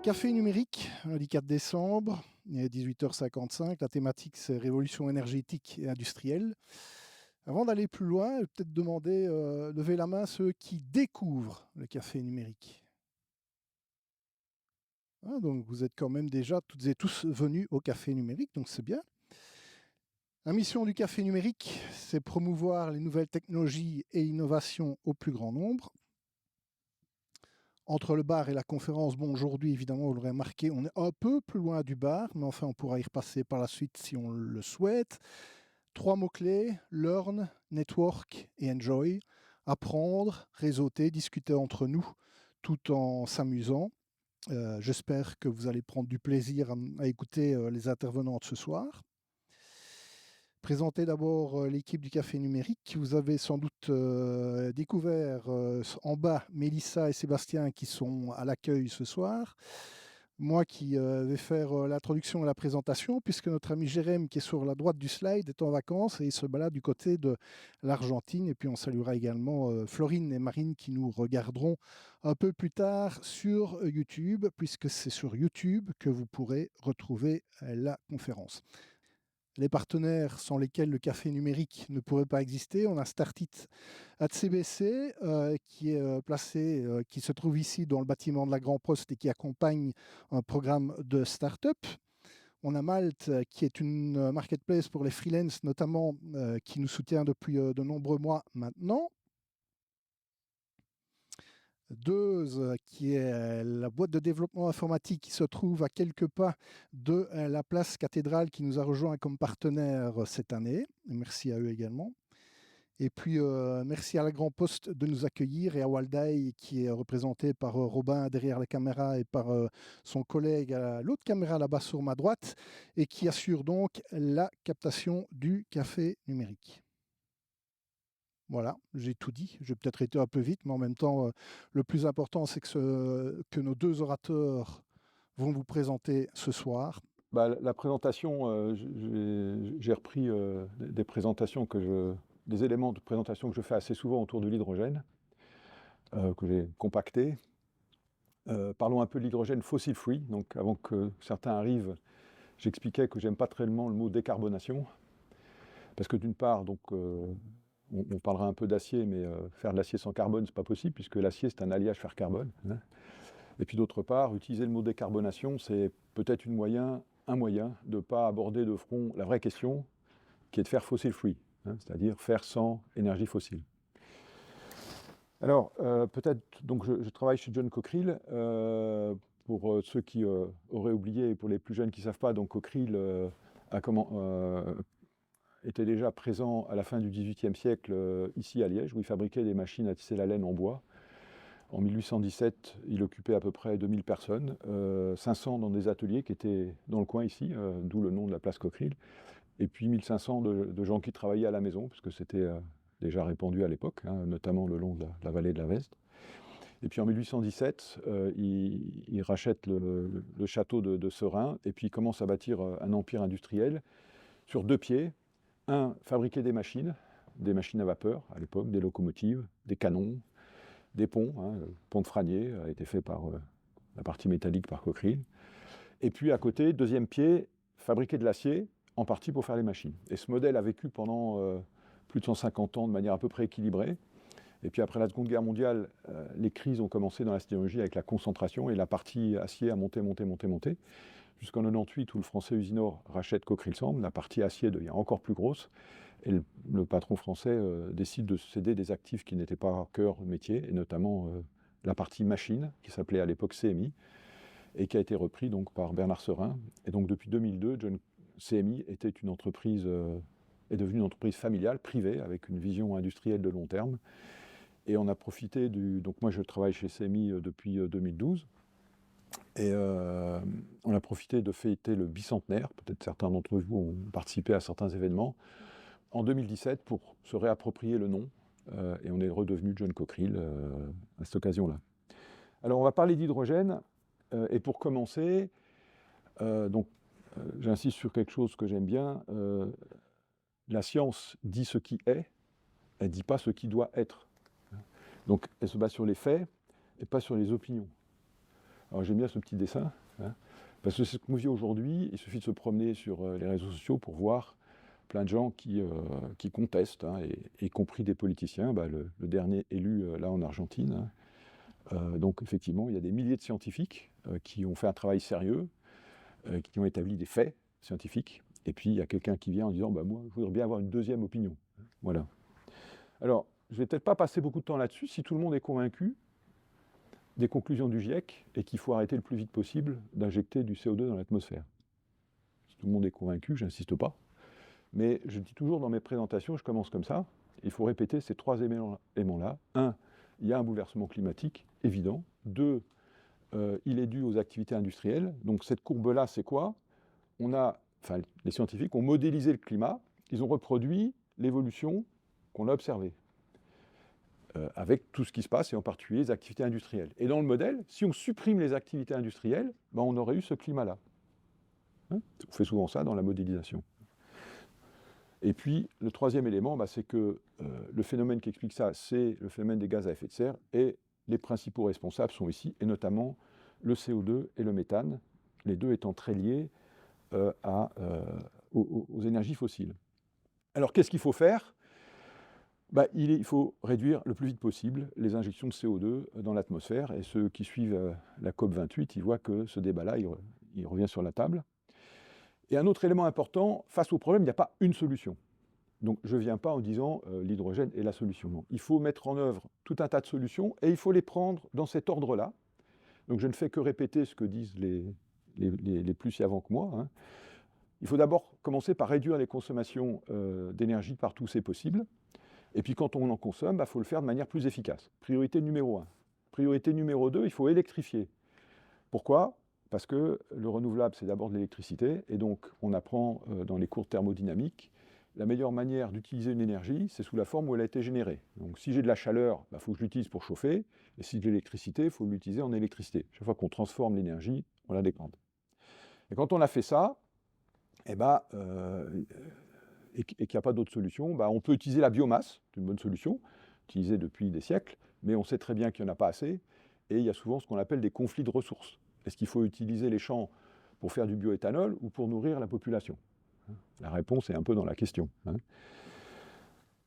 Café numérique, lundi 4 décembre, il est 18h55. La thématique, c'est révolution énergétique et industrielle. Avant d'aller plus loin, je vais peut-être demander, lever la main ceux qui découvrent le café numérique. Ah, donc vous êtes quand même déjà toutes et tous venus au café numérique, donc c'est bien. La mission du café numérique, c'est promouvoir les nouvelles technologies et innovations au plus grand nombre. Entre le bar et la conférence, bon, aujourd'hui, évidemment, vous l'aurez remarqué, on est un peu plus loin du bar, mais enfin, on pourra y repasser par la suite si on le souhaite. Trois mots-clés, learn, network et enjoy. Apprendre, réseauter, discuter entre nous, tout en s'amusant. J'espère que vous allez prendre du plaisir à écouter les intervenants de ce soir. Présenter d'abord l'équipe du Café Numérique. Vous avez sans doute découvert en bas Mélissa et Sébastien qui sont à l'accueil ce soir. Moi qui vais faire l'introduction et la présentation, puisque notre ami Jérém, qui est sur la droite du slide, est en vacances et il se balade du côté de l'Argentine. Et puis on saluera également Florine et Marine qui nous regarderont un peu plus tard sur YouTube, puisque c'est sur YouTube que vous pourrez retrouver la conférence. Les partenaires sans lesquels le café numérique ne pourrait pas exister. On a Startit CBC qui est placé, qui se trouve ici dans le bâtiment de la Grand Poste et qui accompagne un programme de start-up. On a Malte qui est une marketplace pour les freelances notamment qui nous soutient depuis de nombreux mois maintenant. Deuze, qui est la boîte de développement informatique qui se trouve à quelques pas de la place Cathédrale qui nous a rejoint comme partenaire cette année. Merci à eux également. Et puis, merci à la Grand Poste de nous accueillir et à Waldai qui est représenté par Robin derrière la caméra et par son collègue à l'autre caméra là-bas sur ma droite et qui assure donc la captation du café numérique. Voilà, j'ai tout dit. J'ai peut-être été un peu vite, mais en même temps, le plus important, c'est que nos deux orateurs vont vous présenter ce soir. La présentation, j'ai repris des présentations des éléments de présentation que je fais assez souvent autour de l'hydrogène, que j'ai compacté. Parlons un peu de l'hydrogène fossil free. Donc, avant que certains arrivent, j'expliquais que j'aime pas tellement le mot décarbonation, parce que d'une part, donc, on parlera un peu d'acier, mais faire de l'acier sans carbone, c'est pas possible, puisque l'acier, c'est un alliage fer carbone. Hein. Et puis d'autre part, utiliser le mot décarbonation, c'est peut-être un moyen de ne pas aborder de front la vraie question, qui est de faire fossil free, hein, c'est-à-dire faire sans énergie fossile. Alors, peut-être, donc je travaille chez John Cockerill. Pour ceux qui auraient oublié et pour les plus jeunes qui ne savent pas, donc Cockerill était déjà présent à la fin du XVIIIe siècle ici à Liège, où il fabriquait des machines à tisser la laine en bois. En 1817, il occupait à peu près 2000 personnes, 500 dans des ateliers qui étaient dans le coin ici, d'où le nom de la place Cockerill, et puis 1500 de gens qui travaillaient à la maison, puisque c'était déjà répandu à l'époque, hein, notamment le long de la vallée de la Veste. Et puis en 1817, il rachète le château de Serein, et puis il commence à bâtir un empire industriel sur deux pieds. Un, fabriquer des machines à vapeur à l'époque, des locomotives, des canons, des ponts. Hein, le pont de Franier a été fait par la partie métallique par Cockerill. Et puis à côté, deuxième pied, fabriquer de l'acier, en partie pour faire les machines. Et ce modèle a vécu pendant plus de 150 ans de manière à peu près équilibrée. Et puis après la Seconde Guerre mondiale, les crises ont commencé dans la sidérurgie avec la concentration et la partie acier a monté, jusqu'en 98 où le français Usinor rachète Cockerill Sand, la partie acier devient encore plus grosse et le patron français décide de céder des actifs qui n'étaient pas cœur métier, et notamment la partie machine, qui s'appelait à l'époque CMI, et qui a été repris donc par Bernard Serin. Et donc depuis 2002, CMI est devenue une entreprise familiale, privée, avec une vision industrielle de long terme. Et on a profité donc moi je travaille chez CMI depuis 2012, et on a profité de fêter le bicentenaire, peut-être certains d'entre vous ont participé à certains événements, en 2017 pour se réapproprier le nom, et on est redevenu John Cockerill à cette occasion-là. Alors on va parler d'hydrogène, et pour commencer, j'insiste sur quelque chose que j'aime bien, la science dit ce qui est, elle ne dit pas ce qui doit être. Donc elle se base sur les faits et pas sur les opinions. Alors j'aime bien ce petit dessin, hein, parce que c'est ce qu'on vit aujourd'hui. Il suffit de se promener sur les réseaux sociaux pour voir plein de gens qui contestent, hein, y compris des politiciens. Le dernier élu là en Argentine, hein. Donc effectivement, il y a des milliers de scientifiques qui ont fait un travail sérieux, qui ont établi des faits scientifiques. Et puis il y a quelqu'un qui vient en disant moi, je voudrais bien avoir une deuxième opinion. Voilà. Alors, je ne vais peut-être pas passer beaucoup de temps là-dessus. Si tout le monde est convaincu des conclusions du GIEC et qu'il faut arrêter le plus vite possible d'injecter du CO2 dans l'atmosphère. Si tout le monde est convaincu, je n'insiste pas. Mais je dis toujours dans mes présentations, je commence comme ça, il faut répéter ces trois éléments-là. 1, il y a un bouleversement climatique évident. 2, il est dû aux activités industrielles. Donc cette courbe-là, c'est quoi? Les scientifiques ont modélisé le climat, ils ont reproduit l'évolution qu'on a observée, avec tout ce qui se passe, et en particulier les activités industrielles. Et dans le modèle, si on supprime les activités industrielles, on aurait eu ce climat-là. Hein, on fait souvent ça dans la modélisation. Et puis, le troisième élément, c'est que le phénomène qui explique ça, c'est le phénomène des gaz à effet de serre, et les principaux responsables sont ici, et notamment le CO2 et le méthane, les deux étant très liés aux énergies fossiles. Alors, qu'est-ce qu'il faut faire? Il faut réduire le plus vite possible les injections de CO2 dans l'atmosphère, et ceux qui suivent la COP28, ils voient que ce débat-là, il revient sur la table. Et un autre élément important, face au problème, il n'y a pas une solution. Donc je ne viens pas en disant l'hydrogène est la solution. Non. Il faut mettre en œuvre tout un tas de solutions et il faut les prendre dans cet ordre-là. Donc je ne fais que répéter ce que disent les plus savants que moi, hein. Il faut d'abord commencer par réduire les consommations d'énergie partout où c'est possible. Et puis quand on en consomme, il faut le faire de manière plus efficace. Priorité numéro 1. Priorité numéro 2, il faut électrifier. Pourquoi ? Parce que le renouvelable, c'est d'abord de l'électricité, et donc on apprend dans les cours de thermodynamique, la meilleure manière d'utiliser une énergie, c'est sous la forme où elle a été générée. Donc si j'ai de la chaleur, il faut que je l'utilise pour chauffer, et si j'ai de l'électricité, il faut l'utiliser en électricité. Chaque fois qu'on transforme l'énergie, on la décante. Et quand on a fait ça, et qu'il n'y a pas d'autre solution, on peut utiliser la biomasse, c'est une bonne solution, utilisée depuis des siècles, mais on sait très bien qu'il n'y en a pas assez, et il y a souvent ce qu'on appelle des conflits de ressources. Est-ce qu'il faut utiliser les champs pour faire du bioéthanol ou pour nourrir la population? La réponse est un peu dans la question.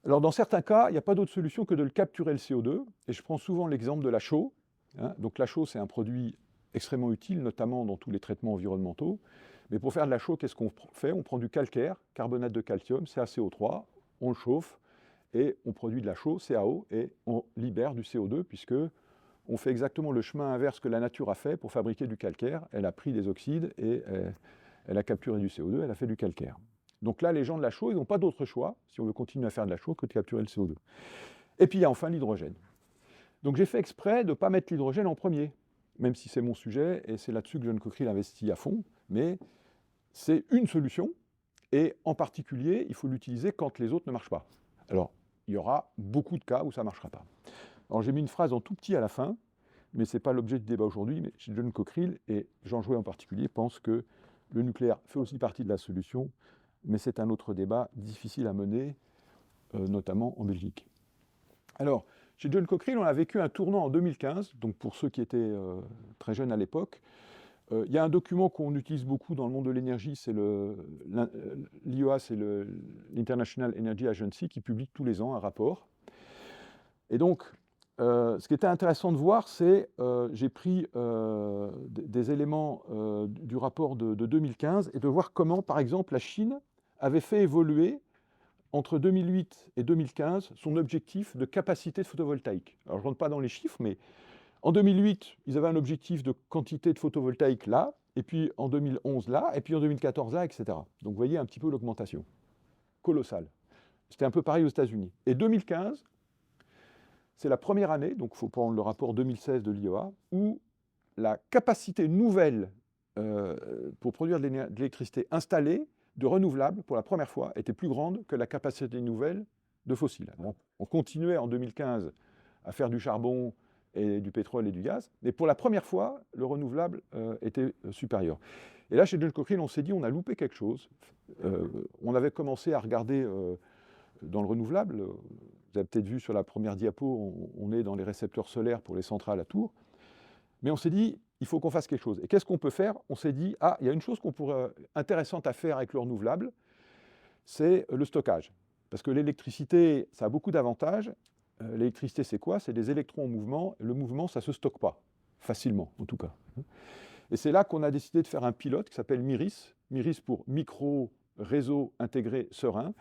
Alors dans certains cas, il n'y a pas d'autre solution que de le capturer le CO2, et je prends souvent l'exemple de la chaux. Donc la chaux, c'est un produit extrêmement utile, notamment dans tous les traitements environnementaux. Mais pour faire de la chaux, qu'est-ce qu'on fait? On prend du calcaire, carbonate de calcium, CaCO3, on le chauffe, et on produit de la chaux, CaO, et on libère du CO2, puisque on fait exactement le chemin inverse que la nature a fait pour fabriquer du calcaire. Elle a pris des oxydes et elle a capturé du CO2, elle a fait du calcaire. Donc là, les gens de la chaux, ils n'ont pas d'autre choix, si on veut continuer à faire de la chaux, que de capturer le CO2. Et puis il y a enfin l'hydrogène. Donc j'ai fait exprès de ne pas mettre l'hydrogène en premier, même si c'est mon sujet, et c'est là-dessus que John Cockerill investit à fond, mais c'est une solution, et en particulier, il faut l'utiliser quand les autres ne marchent pas. Alors, il y aura beaucoup de cas où ça ne marchera pas. Alors j'ai mis une phrase en tout petit à la fin, mais ce n'est pas l'objet du débat aujourd'hui, mais John Cockerill, et Jean Jouet en particulier, pense que le nucléaire fait aussi partie de la solution, mais c'est un autre débat difficile à mener, notamment en Belgique. Alors, chez John Cockerill, on a vécu un tournant en 2015, donc pour ceux qui étaient très jeunes à l'époque. Il y a un document qu'on utilise beaucoup dans le monde de l'énergie, c'est l'IEA, c'est l'International Energy Agency, qui publie tous les ans un rapport. Et donc, ce qui était intéressant de voir, c'est j'ai pris des éléments du rapport de 2015 et de voir comment, par exemple, la Chine avait fait évoluer entre 2008 et 2015 son objectif de capacité de photovoltaïque. Alors je ne rentre pas dans les chiffres, mais en 2008, ils avaient un objectif de quantité de photovoltaïque là, et puis en 2011 là, et puis en 2014 là, etc. Donc vous voyez un petit peu l'augmentation. Colossale. C'était un peu pareil aux États-Unis. Et 2015, c'est la première année, donc il faut prendre le rapport 2016 de l'IEA, où la capacité nouvelle pour produire de l'électricité installée, de renouvelables, pour la première fois, était plus grande que la capacité nouvelle de fossiles. On continuait en 2015 à faire du charbon et du pétrole et du gaz, mais pour la première fois, le renouvelable était supérieur. Et là, chez John Cockerill, on s'est dit, on a loupé quelque chose. On avait commencé à regarder dans le renouvelable. Vous avez peut-être vu sur la première diapo, on est dans les récepteurs solaires pour les centrales à tour. Mais on s'est dit, il faut qu'on fasse quelque chose. Et qu'est-ce qu'on peut faire? On s'est dit, il y a une chose intéressante à faire avec le renouvelable, c'est le stockage. Parce que l'électricité, ça a beaucoup d'avantages. L'électricité, c'est quoi? C'est des électrons en mouvement. Le mouvement, ça ne se stocke pas, facilement en tout cas. Et c'est là qu'on a décidé de faire un pilote qui s'appelle MIRIS. MIRIS pour micro-réseau intégré serein.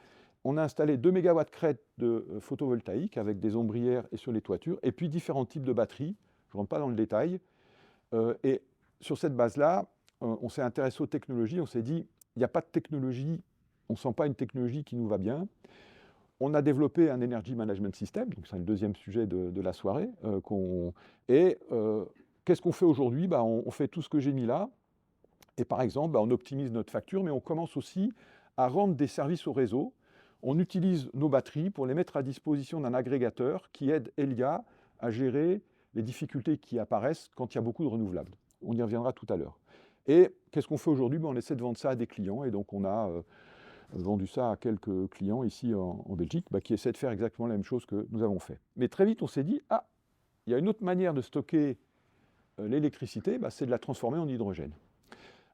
On a installé 2 MW crête de photovoltaïque avec des ombrières et sur les toitures, et puis différents types de batteries. Je ne rentre pas dans le détail. Et sur cette base-là, on s'est intéressé aux technologies. On s'est dit, il n'y a pas de technologie, on ne sent pas une technologie qui nous va bien. On a développé un Energy Management System, donc c'est le deuxième sujet de la soirée. Qu'est-ce qu'on fait aujourd'hui? On fait tout ce que j'ai mis là. Et par exemple, on optimise notre facture, mais on commence aussi à rendre des services au réseau. On utilise nos batteries pour les mettre à disposition d'un agrégateur qui aide Elia à gérer les difficultés qui apparaissent quand il y a beaucoup de renouvelables. On y reviendra tout à l'heure. Et qu'est-ce qu'on fait aujourd'hui? On essaie de vendre ça à des clients, et donc on a vendu ça à quelques clients ici en Belgique qui essaient de faire exactement la même chose que nous avons fait. Mais très vite, on s'est dit, il y a une autre manière de stocker l'électricité, c'est de la transformer en hydrogène.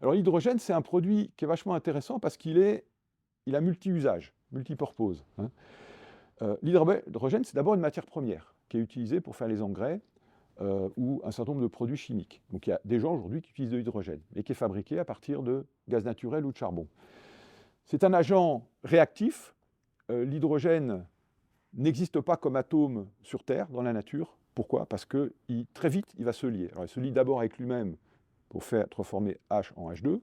Alors l'hydrogène, c'est un produit qui est vachement intéressant parce qu'il a multi-usage, multi-purpose. L'hydrogène, c'est d'abord une matière première qui est utilisée pour faire les engrais ou un certain nombre de produits chimiques. Donc il y a des gens aujourd'hui qui utilisent de l'hydrogène, et qui est fabriqué à partir de gaz naturel ou de charbon. C'est un agent réactif. L'hydrogène n'existe pas comme atome sur Terre, dans la nature. Pourquoi? Parce que très vite, il va se lier. Alors, il se lie d'abord avec lui-même pour faire transformer H en H2,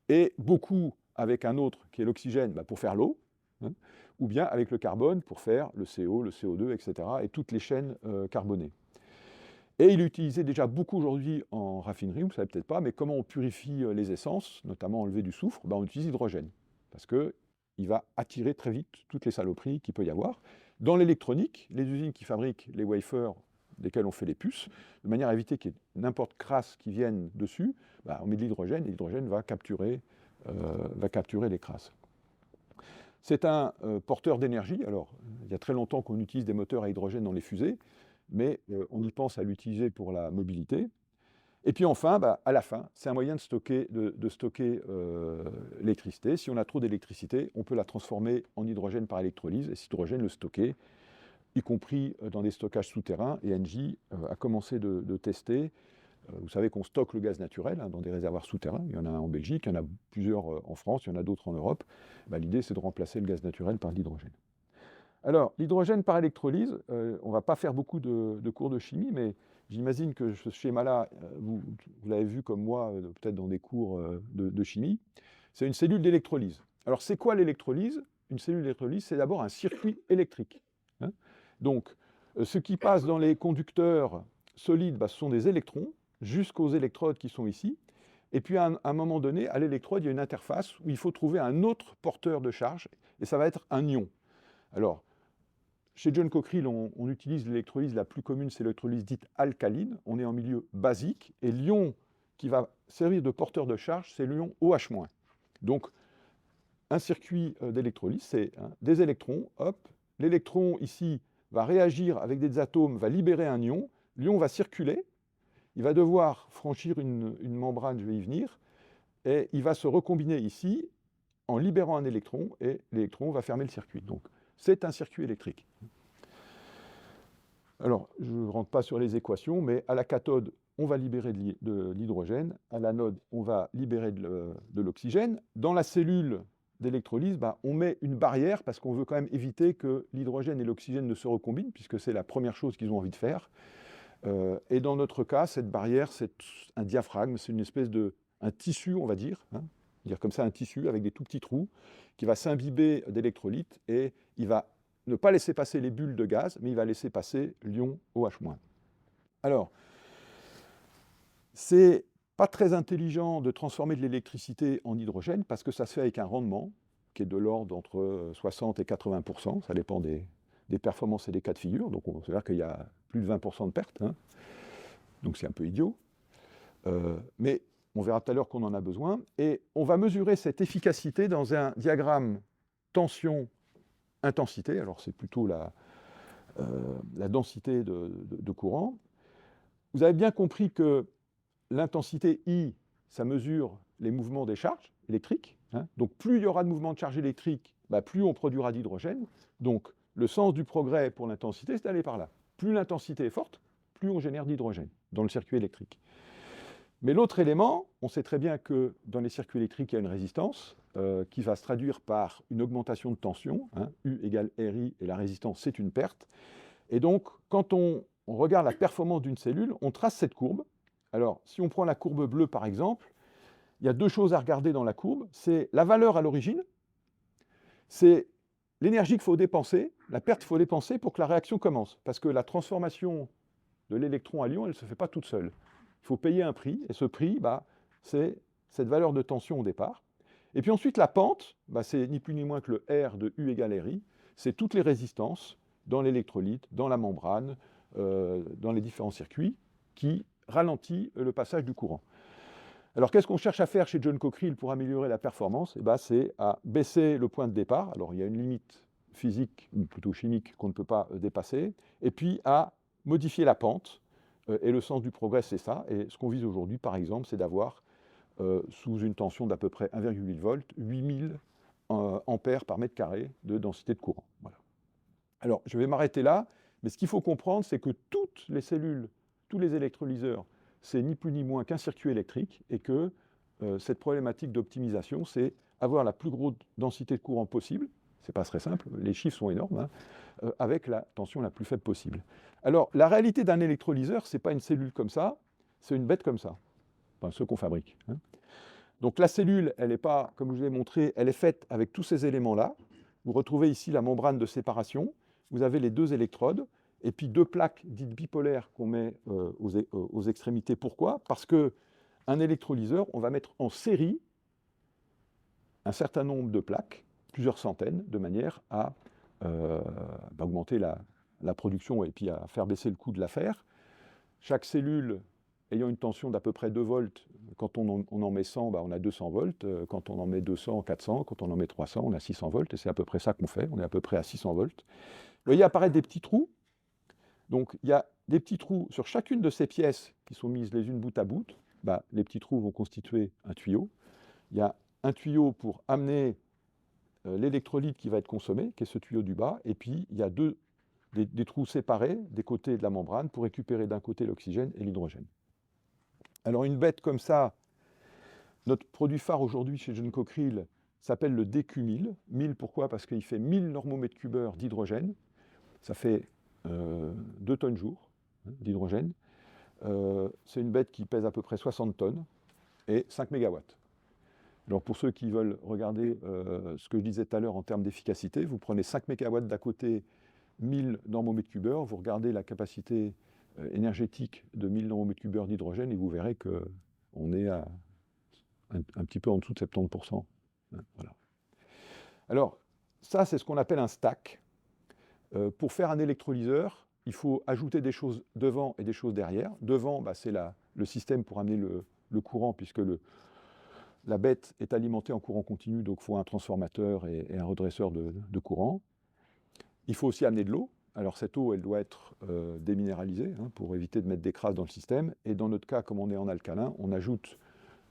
et beaucoup avec un autre qui est l'oxygène pour faire l'eau, ou bien avec le carbone pour faire le CO, le CO2, etc., et toutes les chaînes carbonées. Et il est utilisé déjà beaucoup aujourd'hui en raffinerie, vous ne savez peut-être pas, mais comment on purifie les essences, notamment enlever du soufre, on utilise l'hydrogène, parce qu'il va attirer très vite toutes les saloperies qu'il peut y avoir. Dans l'électronique, les usines qui fabriquent les wafers desquels on fait les puces, de manière à éviter qu'il y ait n'importe crasse qui vienne dessus, on met de l'hydrogène, et l'hydrogène va capturer les crasses. C'est un porteur d'énergie. Alors, il y a très longtemps qu'on utilise des moteurs à hydrogène dans les fusées, mais on y pense à l'utiliser pour la mobilité. Et puis enfin, à la fin, c'est un moyen de stocker l'électricité. Si on a trop d'électricité, on peut la transformer en hydrogène par électrolyse, et cet hydrogène le stocker, y compris dans des stockages souterrains. Et Engie a commencé de tester. Vous savez qu'on stocke le gaz naturel dans des réservoirs souterrains. Il y en a un en Belgique, il y en a plusieurs en France, il y en a d'autres en Europe. L'idée, c'est de remplacer le gaz naturel par l'hydrogène. Alors, l'hydrogène par électrolyse, on ne va pas faire beaucoup de cours de chimie, mais j'imagine que ce schéma-là, vous l'avez vu comme moi, peut-être dans des cours de chimie. C'est une cellule d'électrolyse. Alors, c'est quoi l'électrolyse? Une cellule d'électrolyse, c'est d'abord un circuit électrique. Donc, ce qui passe dans les conducteurs solides, ce sont des électrons, jusqu'aux électrodes qui sont ici. Et puis, à un moment donné, à l'électrode, il y a une interface où il faut trouver un autre porteur de charge, et ça va être un ion. Alors, chez John Cockerill, on utilise l'électrolyse la plus commune, c'est l'électrolyse dite alcaline. On est en milieu basique, et l'ion qui va servir de porteur de charge, c'est l'ion OH-. Donc, un circuit d'électrolyse, c'est des électrons, l'électron ici va réagir avec des atomes, va libérer un ion, l'ion va circuler, il va devoir franchir une membrane, je vais y venir, et il va se recombiner ici en libérant un électron, et l'électron va fermer le circuit. Donc, c'est un circuit électrique. Alors, je ne rentre pas sur les équations, mais à la cathode, on va libérer de l'hydrogène, à l'anode, on va libérer de l'oxygène. Dans la cellule d'électrolyse, on met une barrière parce qu'on veut quand même éviter que l'hydrogène et l'oxygène ne se recombinent, puisque c'est la première chose qu'ils ont envie de faire. Et dans notre cas, cette barrière, c'est un diaphragme, c'est une espèce un tissu, on va dire comme ça, un tissu avec des tout petits trous qui va s'imbiber d'électrolytes, et il va ne pas laisser passer les bulles de gaz, mais il va laisser passer l'ion OH-. Alors, c'est pas très intelligent de transformer de l'électricité en hydrogène parce que ça se fait avec un rendement qui est de l'ordre entre 60 et 80%, ça dépend des performances et des cas de figure, donc on va dire qu'il y a plus de 20% de pertes, donc c'est un peu idiot. Mais on verra tout à l'heure qu'on en a besoin, et on va mesurer cette efficacité dans un diagramme tension-intensité, alors c'est plutôt la densité de courant. Vous avez bien compris que l'intensité I, ça mesure les mouvements des charges électriques. Hein. Donc plus il y aura de mouvements de charge électrique, plus on produira d'hydrogène. Donc le sens du progrès pour l'intensité, c'est d'aller par là. Plus l'intensité est forte, plus on génère d'hydrogène dans le circuit électrique. Mais l'autre élément, on sait très bien que dans les circuits électriques, il y a une résistance qui va se traduire par une augmentation de tension. Hein, U égale RI, et la résistance, c'est une perte. Et donc, quand on regarde la performance d'une cellule, on trace cette courbe. Alors, si on prend la courbe bleue, par exemple, il y a deux choses à regarder dans la courbe. C'est la valeur à l'origine, c'est l'énergie qu'il faut dépenser, la perte qu'il faut dépenser pour que la réaction commence. Parce que la transformation de l'électron à l'ion, elle ne se fait pas toute seule. Il faut payer un prix, et ce prix, c'est cette valeur de tension au départ. Et puis ensuite, la pente, c'est ni plus ni moins que le R de U égale RI, c'est toutes les résistances dans l'électrolyte, dans la membrane, dans les différents circuits, qui ralentit le passage du courant. Alors, qu'est-ce qu'on cherche à faire chez John Cockerill pour améliorer la performance? C'est à baisser le point de départ. Alors, il y a une limite physique, ou plutôt chimique, qu'on ne peut pas dépasser. Et puis, à modifier la pente. Et le sens du progrès, c'est ça. Et ce qu'on vise aujourd'hui, par exemple, c'est d'avoir, sous une tension d'à peu près 1,8 volts, 8000 ampères par mètre carré de densité de courant. Voilà. Alors, je vais m'arrêter là. Mais ce qu'il faut comprendre, c'est que toutes les cellules, tous les électrolyseurs, c'est ni plus ni moins qu'un circuit électrique, et que cette problématique d'optimisation, c'est avoir la plus grosse densité de courant possible. C'est pas très simple, les chiffres sont énormes, avec la tension la plus faible possible. Alors, la réalité d'un électrolyseur, c'est pas une cellule comme ça, c'est une bête comme ça, enfin, ceux qu'on fabrique. Hein. Donc la cellule, elle n'est pas, comme je vous l'ai montré, elle est faite avec tous ces éléments-là. Vous retrouvez ici la membrane de séparation, vous avez les deux électrodes, et puis deux plaques dites bipolaires qu'on met aux extrémités. Pourquoi? Parce qu'un électrolyseur, on va mettre en série un certain nombre de plaques, plusieurs centaines, de manière à augmenter la production et puis à faire baisser le coût de l'affaire. Chaque cellule ayant une tension d'à peu près 2 volts, quand on en met 100, on a 200 volts, quand on en met 200, 400, quand on en met 300, on a 600 volts, et c'est à peu près ça qu'on fait, on est à peu près à 600 volts. Vous voyez apparaître des petits trous. Donc, il y a des petits trous sur chacune de ces pièces qui sont mises les unes bout à bout. Les petits trous vont constituer un tuyau. Il y a un tuyau pour amener l'électrolyte qui va être consommé, qui est ce tuyau du bas. Et puis, il y a des trous séparés des côtés de la membrane pour récupérer d'un côté l'oxygène et l'hydrogène. Alors, une bête comme ça, notre produit phare aujourd'hui chez John Cockerill s'appelle le DQ1000. 1000, pourquoi? Parce qu'il fait 1000 normomètres cubeurs d'hydrogène. Ça fait 2 tonnes jour d'hydrogène. C'est une bête qui pèse à peu près 60 tonnes et 5 mégawatts. Alors pour ceux qui veulent regarder ce que je disais tout à l'heure en termes d'efficacité, vous prenez 5 mégawatts d'à côté, 1000 normomètres cubeurs, vous regardez la capacité énergétique de 1000 normomètres cubeurs d'hydrogène et vous verrez qu'on est à un petit peu en dessous de 70%. Voilà. Alors ça, c'est ce qu'on appelle un stack. Pour faire un électrolyseur, il faut ajouter des choses devant et des choses derrière. Devant, c'est le système pour amener le courant, puisque la bête est alimentée en courant continu, donc il faut un transformateur et un redresseur de courant. Il faut aussi amener de l'eau. Alors cette eau, elle doit être déminéralisée pour éviter de mettre des crasses dans le système. Et dans notre cas, comme on est en alcalin, on ajoute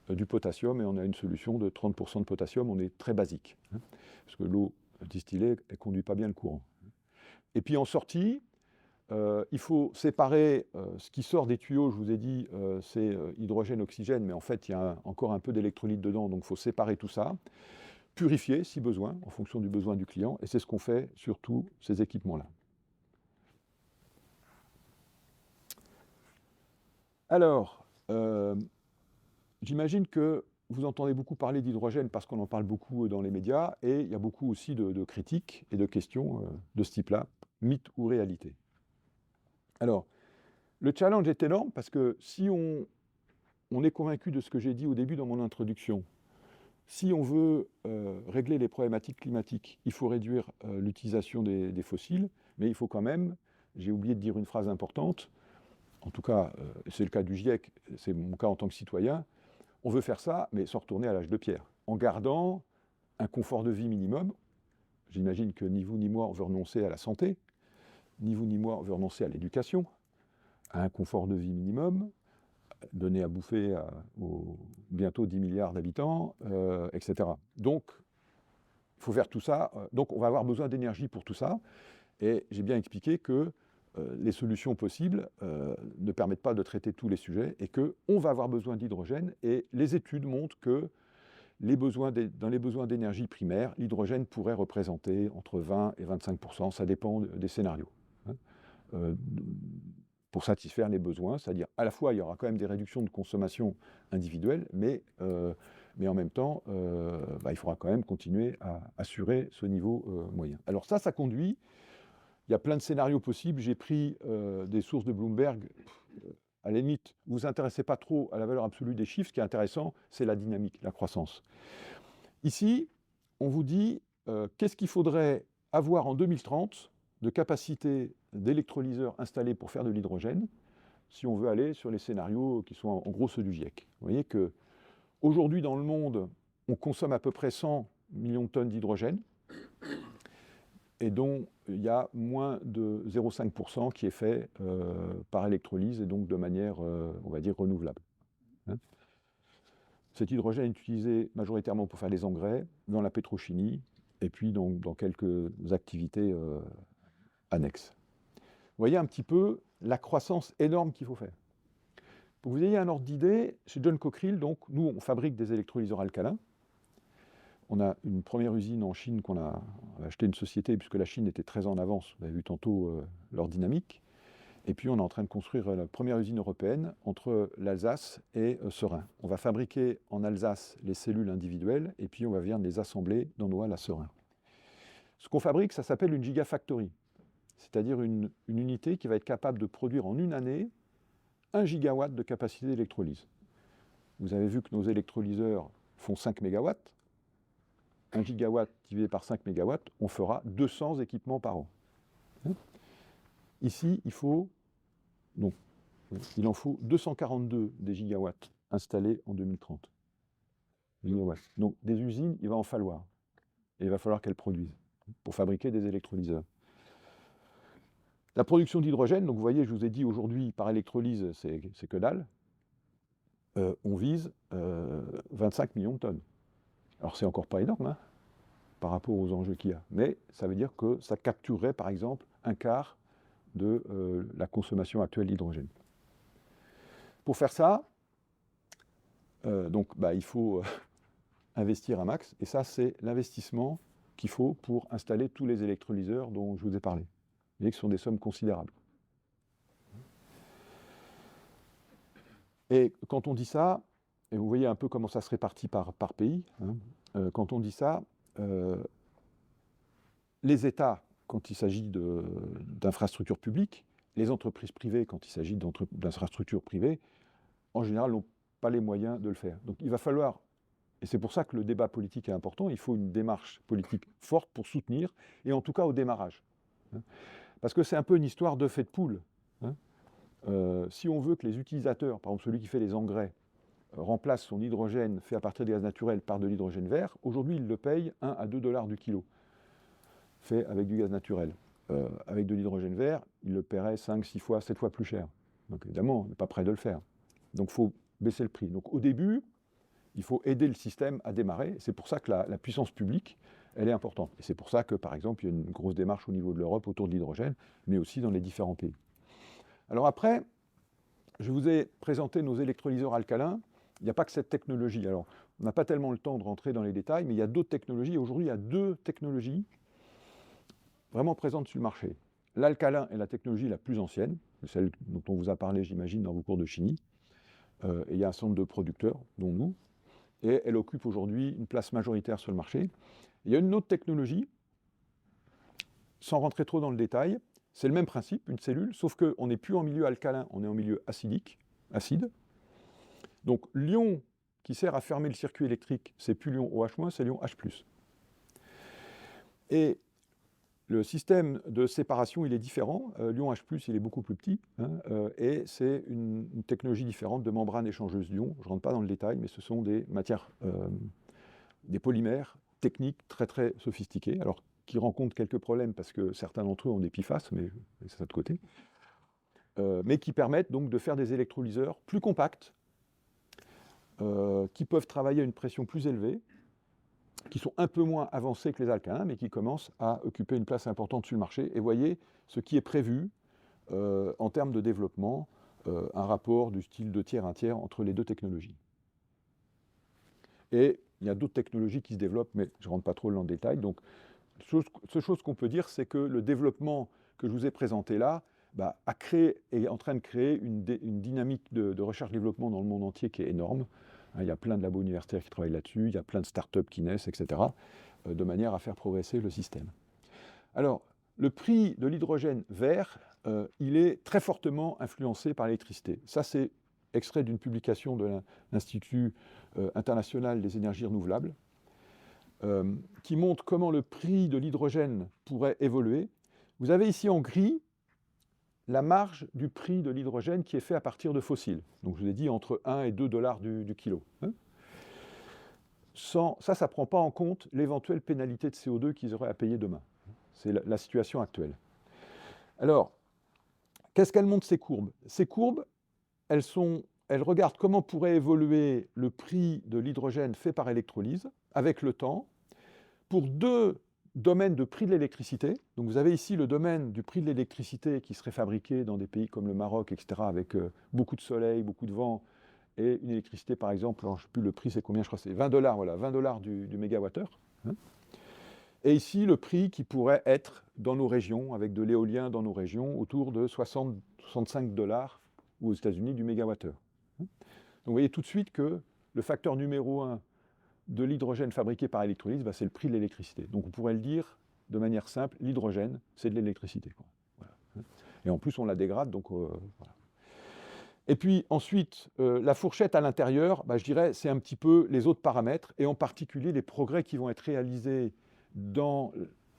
du potassium et on a une solution de 30% de potassium. On est très basique, parce que l'eau distillée, elle ne conduit pas bien le courant. Et puis en sortie, il faut séparer ce qui sort des tuyaux, je vous ai dit, c'est hydrogène, oxygène, mais en fait, il y a encore un peu d'électrolyte dedans, donc il faut séparer tout ça, purifier si besoin, en fonction du besoin du client, et c'est ce qu'on fait sur tous ces équipements-là. Alors, j'imagine que vous entendez beaucoup parler d'hydrogène parce qu'on en parle beaucoup dans les médias, et il y a beaucoup aussi de critiques et de questions de ce type-là, mythe ou réalité. Alors, le challenge est énorme parce que si on est convaincu de ce que j'ai dit au début dans mon introduction, si on veut régler les problématiques climatiques, il faut réduire l'utilisation des fossiles, mais il faut quand même, j'ai oublié de dire une phrase importante, en tout cas c'est le cas du GIEC, c'est mon cas en tant que citoyen, on veut faire ça, mais sans retourner à l'âge de pierre, en gardant un confort de vie minimum. J'imagine que ni vous ni moi on veut renoncer à la santé, ni vous ni moi on veut renoncer à l'éducation, à un confort de vie minimum, donner à bouffer aux bientôt 10 milliards d'habitants, etc. Donc, il faut faire tout ça. Donc, on va avoir besoin d'énergie pour tout ça. Et j'ai bien expliqué que les solutions possibles ne permettent pas de traiter tous les sujets et qu'on va avoir besoin d'hydrogène. Et les études montrent que dans les besoins d'énergie primaire, l'hydrogène pourrait représenter entre 20 et 25%, ça dépend des scénarios, hein, pour satisfaire les besoins. C'est-à-dire, à la fois, il y aura quand même des réductions de consommation individuelle, mais en même temps, il faudra quand même continuer à assurer ce niveau moyen. Alors ça conduit. Il y a plein de scénarios possibles. J'ai pris des sources de Bloomberg. À la limite, vous vous intéressez pas trop à la valeur absolue des chiffres. Ce qui est intéressant, c'est la dynamique, la croissance. Ici, on vous dit qu'est-ce qu'il faudrait avoir en 2030 de capacité d'électrolyseurs installés pour faire de l'hydrogène, si on veut aller sur les scénarios qui sont en gros ceux du GIEC. Vous voyez qu'aujourd'hui, dans le monde, on consomme à peu près 100 millions de tonnes d'hydrogène, et dont il y a moins de 0,5% qui est fait par électrolyse et donc de manière, on va dire, renouvelable. Hein. Cet hydrogène est utilisé majoritairement pour faire les engrais, dans la pétrochimie, et puis dans quelques activités annexes. Vous voyez un petit peu la croissance énorme qu'il faut faire. Pour que vous ayez un ordre d'idée, chez John Cockerill, donc, nous, on fabrique des électrolyseurs alcalins. On a une première usine en Chine qu'on a acheté une société, puisque la Chine était très en avance, vous avez vu tantôt leur dynamique. Et puis on est en train de construire la première usine européenne entre l'Alsace et Seraing. On va fabriquer en Alsace les cellules individuelles, et puis on va venir les assembler dans nos halles à Seraing. Ce qu'on fabrique, ça s'appelle une gigafactory, c'est-à-dire une unité qui va être capable de produire en une année 1 gigawatt de capacité d'électrolyse. Vous avez vu que nos électrolyseurs font 5 mégawatts. 1 gigawatt divisé par 5 mégawatts, on fera 200 équipements par an. Ici, il en faut 242 des gigawatts installés en 2030. Donc des usines, il va en falloir. Et il va falloir qu'elles produisent pour fabriquer des électrolyseurs. La production d'hydrogène, donc vous voyez, je vous ai dit aujourd'hui, par électrolyse, c'est que dalle. On vise 25 millions de tonnes. Alors c'est encore pas énorme, hein, par rapport aux enjeux qu'il y a. Mais ça veut dire que ça capturerait, par exemple, un quart de la consommation actuelle d'hydrogène. Pour faire ça, il faut investir un max. Et ça, c'est l'investissement qu'il faut pour installer tous les électrolyseurs dont je vous ai parlé. Vous voyez que ce sont des sommes considérables. Et quand on dit ça, et vous voyez un peu comment ça se répartit par pays, hein, quand on dit ça, les États, quand il s'agit d'infrastructures publiques, les entreprises privées, quand il s'agit d'infrastructures privées, en général, n'ont pas les moyens de le faire. Donc il va falloir, et c'est pour ça que le débat politique est important, il faut une démarche politique forte pour soutenir, et en tout cas au démarrage. Parce que c'est un peu une histoire d'œuf et de poule. Si on veut que les utilisateurs, par exemple celui qui fait les engrais, remplace son hydrogène fait à partir de gaz naturel par de l'hydrogène vert, aujourd'hui il le paye 1 à 2 $ du kilo, fait avec du gaz naturel. Avec de l'hydrogène vert, il le paierait 5, 6 fois, 7 fois plus cher. Donc évidemment, on n'est pas prêt de le faire. Donc il faut baisser le prix. Donc au début, il faut aider le système à démarrer. C'est pour ça que la puissance publique, elle est importante. Et c'est pour ça que, par exemple, il y a une grosse démarche au niveau de l'Europe autour de l'hydrogène, mais aussi dans les différents pays. Alors après, je vous ai présenté nos électrolyseurs alcalins. Il n'y a pas que cette technologie. Alors, on n'a pas tellement le temps de rentrer dans les détails, mais il y a d'autres technologies. Aujourd'hui, il y a 2 technologies vraiment présentes sur le marché. L'alcalin est la technologie la plus ancienne, celle dont on vous a parlé, j'imagine, dans vos cours de chimie. Et il y a un certain nombre de producteurs, dont nous, et elle occupe aujourd'hui une place majoritaire sur le marché. Il y a une autre technologie, sans rentrer trop dans le détail, c'est le même principe, une cellule, sauf qu'on n'est plus en milieu alcalin, on est en milieu acide. Donc l'ion qui sert à fermer le circuit électrique, c'est plus l'ion OH-, c'est l'ion H+. Et le système de séparation, il est différent. L'ion H+, il est beaucoup plus petit, hein, et c'est une technologie différente de membrane échangeuse d'ion. Je ne rentre pas dans le détail, mais ce sont des matières, des polymères techniques très très sophistiqués, alors qui rencontrent quelques problèmes parce que certains d'entre eux ont des PFAS, mais c'est ça de côté. mais qui permettent donc de faire des électrolyseurs plus compacts, qui peuvent travailler à une pression plus élevée, qui sont un peu moins avancés que les alcalins, mais qui commencent à occuper une place importante sur le marché. Et voyez ce qui est prévu en termes de développement, un rapport du style 2 tiers, 1 tiers entre les deux technologies. Et il y a d'autres technologies qui se développent, mais je ne rentre pas trop dans le détail. Donc, seule chose qu'on peut dire, c'est que le développement que je vous ai présenté là est en train de créer une dynamique de recherche-développement dans le monde entier qui est énorme. Il y a plein de labos universitaires qui travaillent là-dessus, il y a plein de startups qui naissent, etc., de manière à faire progresser le système. Alors, le prix de l'hydrogène vert, il est très fortement influencé par l'électricité. Ça, c'est extrait d'une publication de l'Institut international des énergies renouvelables, qui montre comment le prix de l'hydrogène pourrait évoluer. Vous avez ici en gris la marge du prix de l'hydrogène qui est fait à partir de fossiles. Donc je vous ai dit entre 1 et 2 dollars du kilo. Ça ne prend pas en compte l'éventuelle pénalité de CO2 qu'ils auraient à payer demain. C'est la situation actuelle. Alors, qu'est-ce qu'elles montrent ces courbes? Ces courbes, elles regardent comment pourrait évoluer le prix de l'hydrogène fait par électrolyse avec le temps pour deux domaine de prix de l'électricité. Donc vous avez ici le domaine du prix de l'électricité qui serait fabriqué dans des pays comme le Maroc, etc., avec beaucoup de soleil, beaucoup de vent, et une électricité, par exemple, je ne sais plus le prix, c'est combien, je crois que c'est 20 $, voilà, 20 $ du mégawattheure. Et ici, le prix qui pourrait être dans nos régions, avec de l'éolien dans nos régions, autour de 60-65 $, ou aux États-Unis, du mégawattheure. Donc vous voyez tout de suite que le facteur numéro 1 de l'hydrogène fabriqué par électrolyse, c'est le prix de l'électricité. Donc on pourrait le dire de manière simple, l'hydrogène, c'est de l'électricité. Voilà. Et en plus, on la dégrade, donc voilà. Et puis ensuite, la fourchette à l'intérieur, je dirais, c'est un petit peu les autres paramètres, et en particulier les progrès qui vont être réalisés dans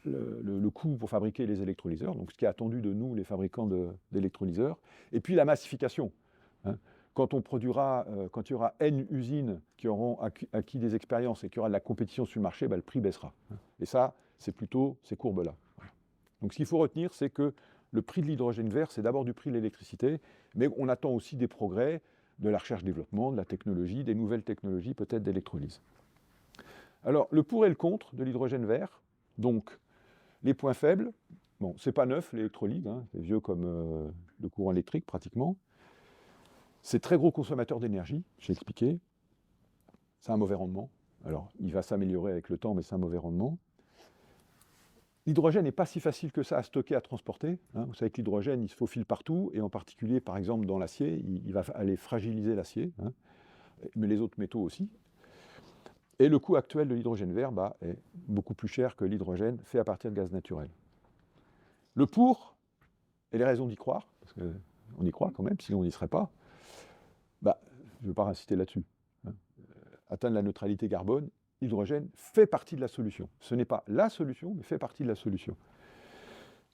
le coût pour fabriquer les électrolyseurs, donc ce qui est attendu de nous, les fabricants d'électrolyseurs, et puis la massification. Quand il y aura N usines qui auront acquis des expériences et qu'il y aura de la compétition sur le marché, le prix baissera. Et ça, c'est plutôt ces courbes-là. Donc ce qu'il faut retenir, c'est que le prix de l'hydrogène vert, c'est d'abord du prix de l'électricité, mais on attend aussi des progrès de la recherche-développement, de la technologie, des nouvelles technologies peut-être d'électrolyse. Alors, le pour et le contre de l'hydrogène vert, donc les points faibles, bon, c'est pas neuf l'électrolyse, c'est vieux comme le courant électrique pratiquement. C'est très gros consommateur d'énergie, j'ai expliqué. C'est un mauvais rendement. Alors, il va s'améliorer avec le temps, mais c'est un mauvais rendement. L'hydrogène n'est pas si facile que ça à stocker, à transporter. Vous savez que l'hydrogène, il se faufile partout, et en particulier, par exemple, dans l'acier, il va aller fragiliser l'acier, mais les autres métaux aussi. Et le coût actuel de l'hydrogène vert est beaucoup plus cher que l'hydrogène fait à partir de gaz naturel. Le pour, et les raisons d'y croire, parce qu'on y croit quand même, sinon on n'y serait pas, je ne veux pas inciter là-dessus. Atteindre la neutralité carbone, l'hydrogène fait partie de la solution. Ce n'est pas la solution, mais fait partie de la solution.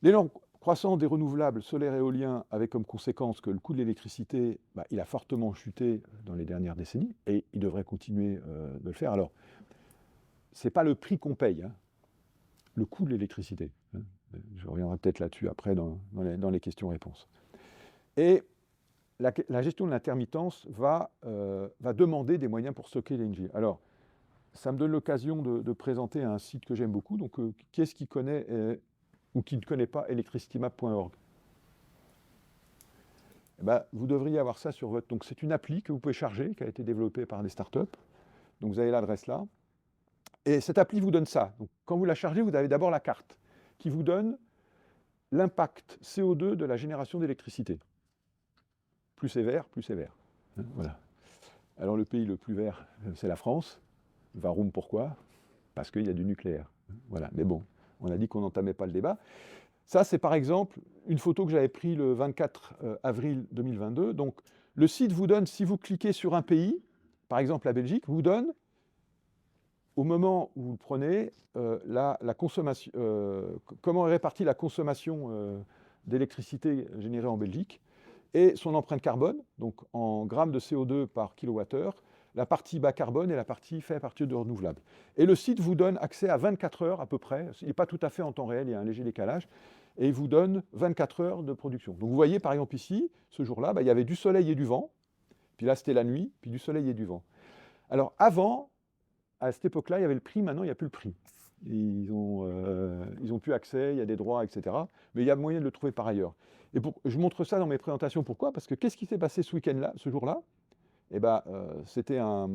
L'élan croissant des renouvelables solaires et éoliens avait comme conséquence que le coût de l'électricité, il a fortement chuté dans les dernières décennies, et il devrait continuer de le faire. Alors, ce n'est pas le prix qu'on paye, le coût de l'électricité. Je reviendrai peut-être là-dessus après dans les questions-réponses. Et la gestion de l'intermittence va demander des moyens pour stocker l'énergie. Alors, ça me donne l'occasion de présenter un site que j'aime beaucoup. Donc, qui est-ce qui connaît ou qui ne connaît pas electricitymap.org? Vous devriez avoir ça sur votre... Donc, c'est une appli que vous pouvez charger, qui a été développée par des startups. Donc, vous avez l'adresse là. Et cette appli vous donne ça. Donc, quand vous la chargez, vous avez d'abord la carte qui vous donne l'impact CO2 de la génération d'électricité. Plus c'est vert, plus c'est vert. Voilà. Alors le pays le plus vert, c'est la France. Varoum, pourquoi? Parce qu'il y a du nucléaire. Voilà. Mais bon, on a dit qu'on n'entamait pas le débat. Ça, c'est par exemple une photo que j'avais prise le 24 avril 2022. Donc le site vous donne, si vous cliquez sur un pays, par exemple la Belgique, vous donne, au moment où vous le prenez, la consommation, comment est répartie la consommation d'électricité générée en Belgique, et son empreinte carbone, donc en grammes de CO2 par kilowattheure, la partie bas carbone et la partie faite à partir de renouvelables. Et le site vous donne accès à 24 heures à peu près, il n'est pas tout à fait en temps réel, il y a un léger décalage, et il vous donne 24 heures de production. Donc vous voyez par exemple ici, ce jour-là, il y avait du soleil et du vent, puis là c'était la nuit, puis du soleil et du vent. Alors avant, à cette époque-là, il y avait le prix, maintenant il n'y a plus le prix. Ils ont plus accès, il y a des droits, etc. Mais il y a moyen de le trouver par ailleurs. Et je montre ça dans mes présentations, pourquoi? Parce que qu'est-ce qui s'est passé ce week-end-là, ce jour-là? C'était un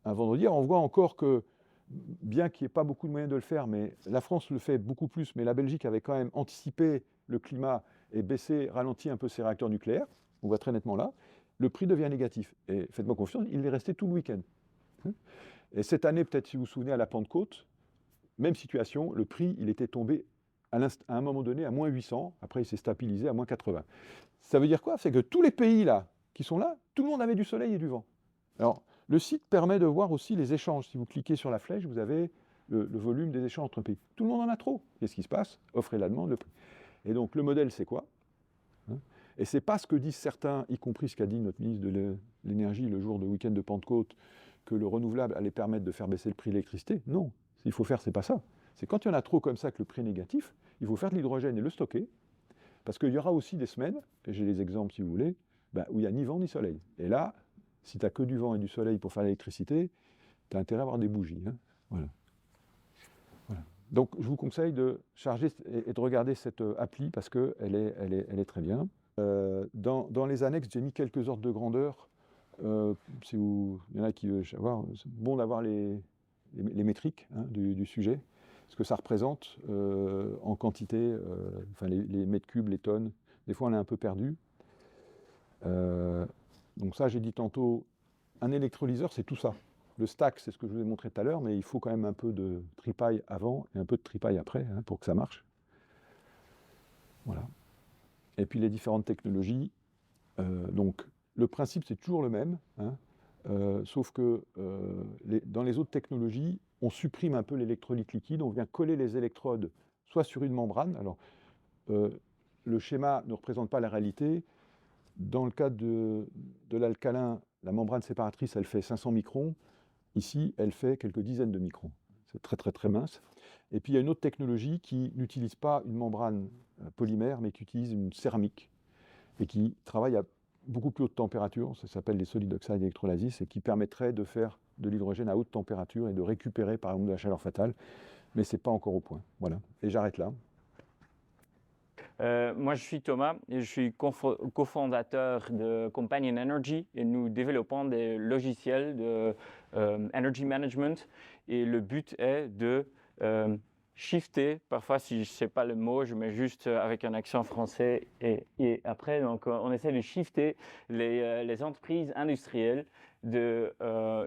vendredi. Alors, on voit encore que, bien qu'il n'y ait pas beaucoup de moyens de le faire, mais la France le fait beaucoup plus, mais la Belgique avait quand même anticipé le climat et ralenti un peu ses réacteurs nucléaires. On voit très nettement là. Le prix devient négatif. Et faites-moi confiance, il est resté tout le week-end. Et cette année, peut-être si vous vous souvenez, à la Pentecôte, même situation, le prix, il était tombé à un moment donné à moins 800, après il s'est stabilisé à moins 80. Ça veut dire quoi? C'est que tous les pays là, qui sont là, tout le monde avait du soleil et du vent. Alors, le site permet de voir aussi les échanges. Si vous cliquez sur la flèche, vous avez le volume des échanges entre pays. Tout le monde en a trop. Qu'est-ce qui se passe? Offre et la demande, le prix. Et donc, le modèle, c'est quoi? Et ce n'est pas ce que disent certains, y compris ce qu'a dit notre ministre de l'Énergie le jour de week-end de Pentecôte, que le renouvelable allait permettre de faire baisser le prix de l'électricité. Non, ce qu'il faut faire, c'est pas ça. C'est quand il y en a trop comme ça que le prix est négatif, il faut faire de l'hydrogène et le stocker, parce qu'il y aura aussi des semaines, et j'ai les exemples si vous voulez, où il n'y a ni vent ni soleil. Et là, si tu n'as que du vent et du soleil pour faire l'électricité, tu as intérêt à avoir des bougies. Hein. Voilà. Donc je vous conseille de charger et de regarder cette appli parce qu'elle est très bien. Dans les annexes, j'ai mis quelques ordres de grandeur. Il y en a qui veulent savoir, c'est bon d'avoir les métriques du sujet, ce que ça représente en quantité, les mètres cubes, les tonnes. Des fois, on est un peu perdu. Donc ça, j'ai dit tantôt, un électrolyseur, c'est tout ça. Le stack, c'est ce que je vous ai montré tout à l'heure, mais il faut quand même un peu de tripaille avant et un peu de tripaille après pour que ça marche. Voilà. Et puis les différentes technologies. Donc, le principe, c'est toujours le même, sauf que dans les autres technologies, on supprime un peu l'électrolyte liquide, on vient coller les électrodes soit sur une membrane. Alors, le schéma ne représente pas la réalité. Dans le cas de l'alcalin, la membrane séparatrice, elle fait 500 microns. Ici, elle fait quelques dizaines de microns. C'est très, très, très mince. Et puis, il y a une autre technologie qui n'utilise pas une membrane polymère, mais qui utilise une céramique et qui travaille à beaucoup plus haute température. Ça s'appelle les solid oxide electrolysis et qui permettrait de faire de l'hydrogène à haute température et de récupérer, par exemple, de la chaleur fatale. Mais ce n'est pas encore au point. Voilà. Et j'arrête là. Moi, je suis Thomas et je suis cofondateur de Companion Energy et nous développons des logiciels de energy management et le but est de shifter, parfois si je ne sais pas le mot, je mets juste avec un accent français et après, donc on essaie de shifter les entreprises industrielles de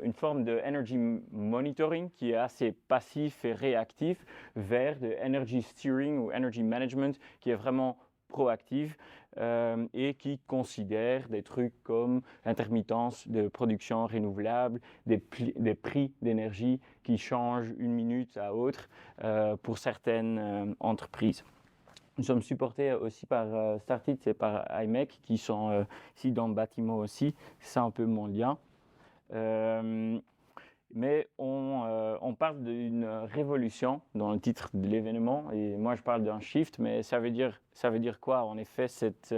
une forme de energy monitoring qui est assez passif et réactif vers de energy steering ou energy management qui est vraiment proactif et qui considère des trucs comme l'intermittence de production renouvelable, des prix d'énergie qui changent une minute à autre pour certaines entreprises. Nous sommes supportés aussi par Startit et par IMEC qui sont ici dans le bâtiment aussi. C'est un peu mon lien. Mais on parle d'une révolution dans le titre de l'événement et moi je parle d'un shift, mais ça veut dire quoi en effet cette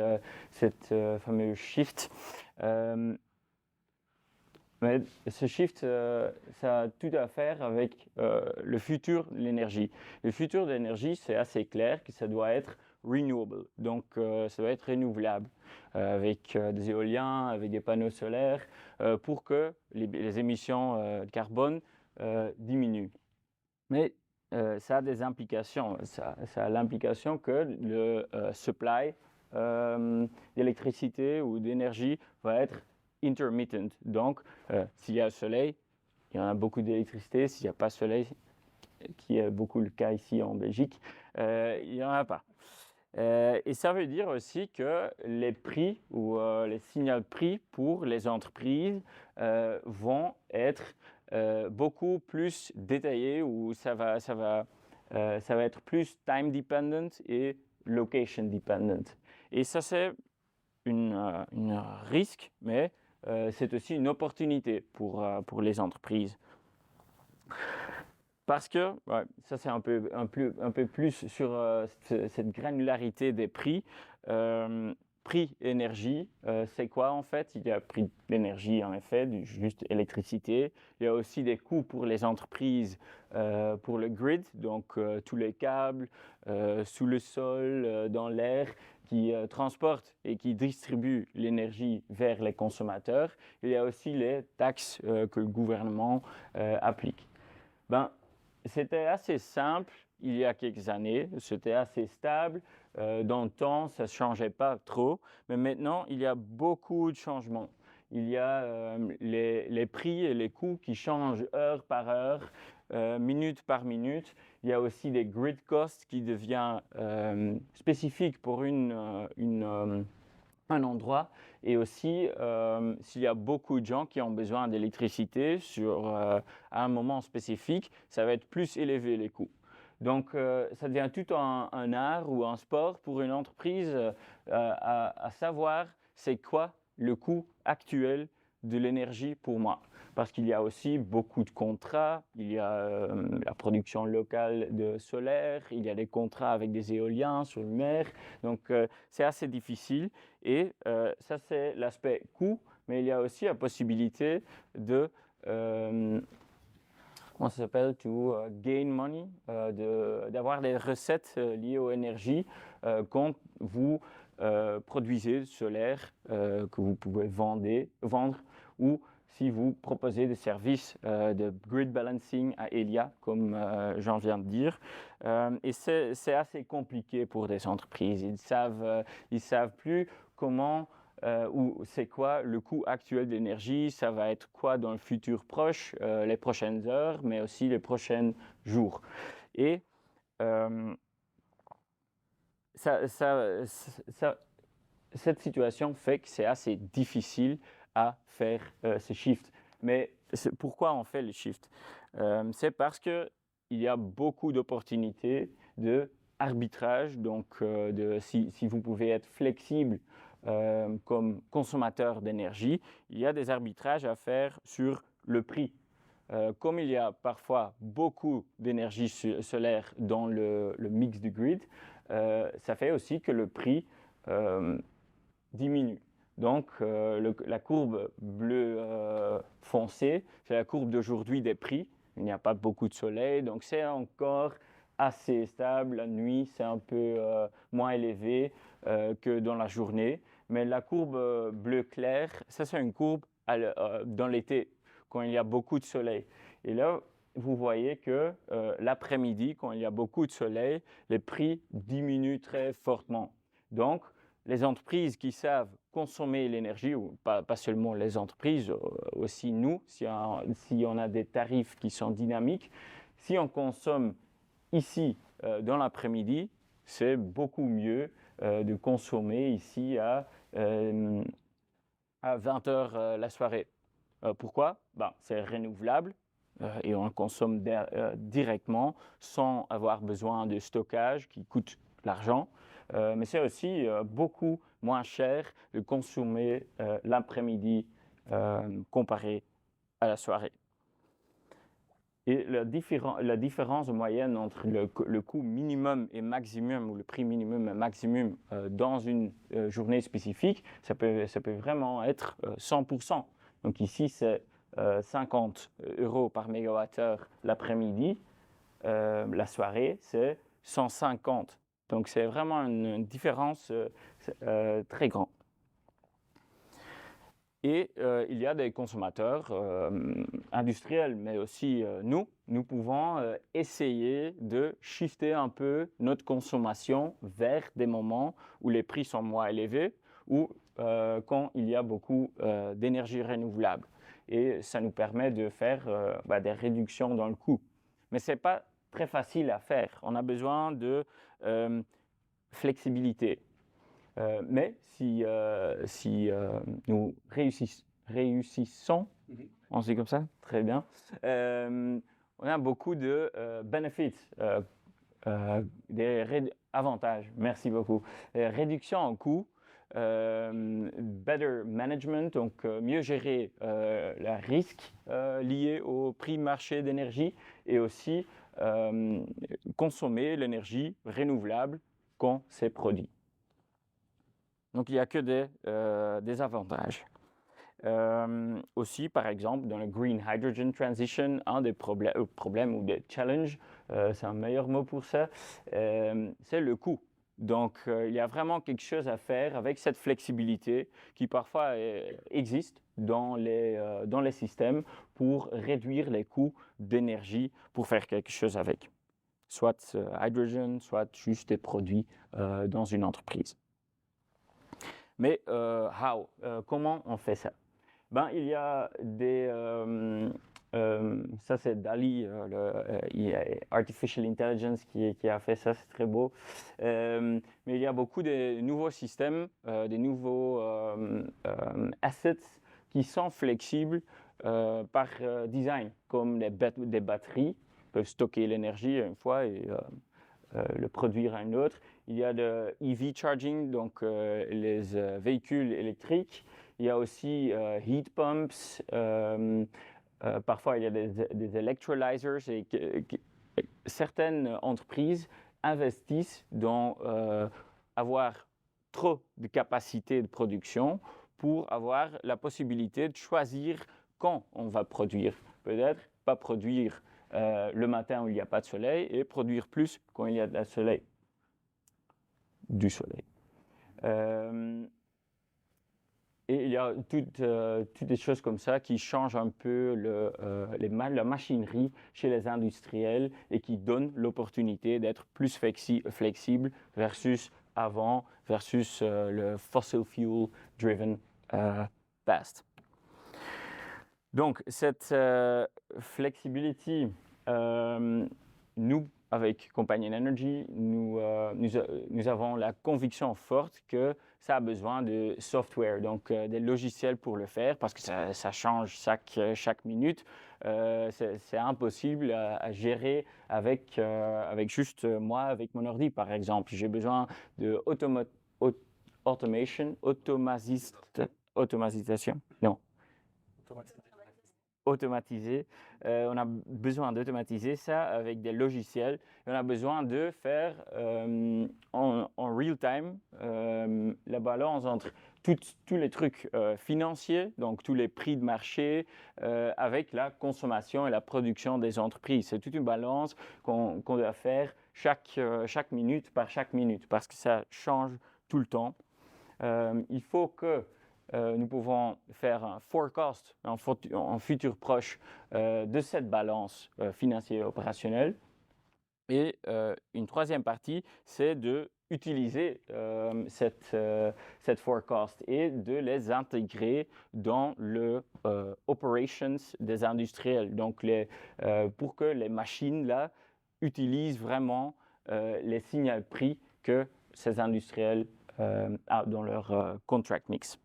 fameuse shift mais ce shift, ça a tout à faire avec le futur de l'énergie. Le futur de l'énergie, c'est assez clair que ça doit être renewable, donc ça doit être renouvelable avec des éoliens, avec des panneaux solaires pour que les émissions de carbone diminuent. Mais ça a des implications. Ça a l'implication que le supply d'électricité ou d'énergie va être intermittent. Donc, s'il y a soleil, il y en a beaucoup d'électricité. S'il n'y a pas soleil, qui est beaucoup le cas ici en Belgique, il n'y en a pas. Et ça veut dire aussi que les prix ou les signaux prix pour les entreprises vont être beaucoup plus détaillés ou ça va être plus time dependent et location dependent. Et ça c'est un risque, mais c'est aussi une opportunité pour les entreprises. Parce que, ouais, ça c'est un peu plus sur cette granularité des prix. Prix énergie, c'est quoi en fait? Il y a prix d'énergie en effet, juste électricité. Il y a aussi des coûts pour les entreprises, pour le grid, donc tous les câbles sous le sol, dans l'air, qui transportent et qui distribuent l'énergie vers les consommateurs. Il y a aussi les taxes que le gouvernement applique. Ben, c'était assez simple il y a quelques années, c'était assez stable. Dans le temps, ça ne changeait pas trop. Mais maintenant, il y a beaucoup de changements. Il y a les prix et les coûts qui changent heure par heure, minute par minute. Il y a aussi des grid costs qui deviennent spécifiques pour un endroit, et aussi s'il y a beaucoup de gens qui ont besoin d'électricité à un moment spécifique, ça va être plus élevé les coûts. Donc ça devient tout un art ou un sport pour une entreprise à savoir c'est quoi le coût actuel de l'énergie pour moi. Parce qu'il y a aussi beaucoup de contrats, il y a la production locale de solaire, il y a des contrats avec des éoliens sur la mer, donc c'est assez difficile. Et ça, c'est l'aspect coût, mais il y a aussi la possibilité de, comment ça s'appelle, gain money, d'avoir des recettes liées aux énergies quand vous produisez du solaire que vous pouvez vendre, ou si vous proposez des services de grid balancing à Elia, comme j'en viens de dire. Et c'est assez compliqué pour des entreprises. Ils savent plus comment ou c'est quoi le coût actuel d'énergie, ça va être quoi dans le futur proche, les prochaines heures, mais aussi les prochains jours. Et cette situation fait que c'est assez difficile à faire ce shift. Mais pourquoi on fait le shift? C'est parce qu'il y a beaucoup d'opportunités de arbitrage. Donc, si vous pouvez être flexible comme consommateur d'énergie, il y a des arbitrages à faire sur le prix. Comme il y a parfois beaucoup d'énergie solaire dans le mix du grid, ça fait aussi que le prix diminue. Donc, la courbe bleue foncée, c'est la courbe d'aujourd'hui des prix. Il n'y a pas beaucoup de soleil, donc c'est encore assez stable. La nuit, c'est un peu moins élevé que dans la journée. Mais la courbe bleu clair, ça c'est une courbe dans l'été, quand il y a beaucoup de soleil. Et là, vous voyez que l'après-midi, quand il y a beaucoup de soleil, les prix diminuent très fortement. Donc, les entreprises qui savent consommer l'énergie, ou pas seulement les entreprises, aussi nous, si on a des tarifs qui sont dynamiques, si on consomme ici dans l'après-midi, c'est beaucoup mieux de consommer ici à 20h la soirée. Pourquoi? C'est renouvelable et on consomme directement sans avoir besoin de stockage qui coûte l'argent. Mais c'est aussi beaucoup moins cher de consommer l'après-midi comparé à la soirée. Et la différence moyenne entre le coût minimum et maximum, ou le prix minimum et maximum dans une journée spécifique, ça peut vraiment être 100%. Donc ici, c'est 50 € par mégawattheure l'après-midi. La soirée, c'est 150. Donc c'est vraiment une différence très grande. Et il y a des consommateurs industriels, mais aussi nous pouvons essayer de shifter un peu notre consommation vers des moments où les prix sont moins élevés ou quand il y a beaucoup d'énergie renouvelable. Et ça nous permet de faire des réductions dans le coût. Mais ce n'est pas très facile à faire. On a besoin de flexibilité. Mais si nous réussissons, on se dit comme ça, très bien, on a beaucoup de benefits, des avantages, merci beaucoup. Réduction en coût, better management, donc mieux gérer le risque lié au prix marché d'énergie et aussi consommer l'énergie renouvelable quand c'est produit. Donc il n'y a que des avantages. Aussi, par exemple, dans le Green Hydrogen Transition, un des problèmes ou des challenges, c'est un meilleur mot pour ça, c'est le coût. Donc, il y a vraiment quelque chose à faire avec cette flexibilité qui parfois existe dans les systèmes pour réduire les coûts d'énergie pour faire quelque chose avec. Soit hydrogen, soit juste des produits dans une entreprise. Mais comment on fait ça? Il y a des... ça, c'est DALL-E, Artificial Intelligence qui a fait ça, c'est très beau. Mais il y a beaucoup de nouveaux systèmes, des nouveaux assets qui sont flexibles par design, comme des batteries peuvent stocker l'énergie une fois et le produire à une autre. Il y a de EV charging, donc les véhicules électriques. Il y a aussi heat pumps. Parfois, il y a des electrolyzers. Et certaines entreprises investissent dans avoir trop de capacité de production pour avoir la possibilité de choisir quand on va produire. Peut-être pas produire le matin où il n'y a pas de soleil et produire plus quand il y a du soleil. Et il y a toutes des choses comme ça qui changent un peu la machinerie chez les industriels et qui donnent l'opportunité d'être plus flexible versus avant, versus le fossil fuel driven past. Donc, cette flexibility, nous, avec Companion Energy, nous avons la conviction forte que ça a besoin de software, donc des logiciels pour le faire, parce que ça change chaque minute. C'est impossible à gérer avec juste moi, avec mon ordi, par exemple. J'ai besoin de automatisation. Non. Automatiser. On a besoin d'automatiser ça avec des logiciels. Et on a besoin de faire en real time la balance entre tous les trucs financiers, donc tous les prix de marché, avec la consommation et la production des entreprises. C'est toute une balance qu'on doit faire chaque minute par chaque minute parce que ça change tout le temps. Il faut que nous pouvons faire un forecast en futur proche de cette balance financière et opérationnelle. Et une troisième partie, c'est d'utiliser cette forecast et de les intégrer dans le operations des industriels. Donc, pour que les machines là utilisent vraiment les signaux prix que ces industriels ont dans leur contract mix.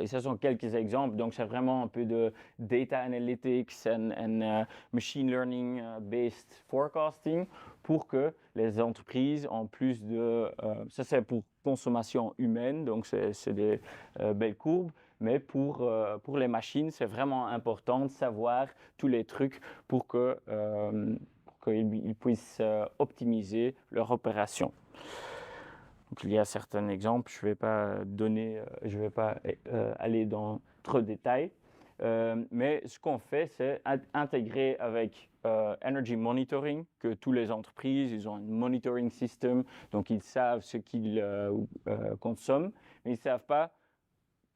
Et ce sont quelques exemples. Donc, c'est vraiment un peu de data analytics and machine learning based forecasting pour que les entreprises, en plus de... ça, c'est pour consommation humaine, donc c'est des belles courbes. Mais pour les machines, c'est vraiment important de savoir tous les trucs pour qu'ils puissent optimiser leur opération. Donc, il y a certains exemples, je ne vais pas aller dans trop de détails, mais ce qu'on fait, c'est intégrer avec Energy Monitoring, que toutes les entreprises, ils ont un monitoring system, donc ils savent ce qu'ils consomment, mais ils ne savent pas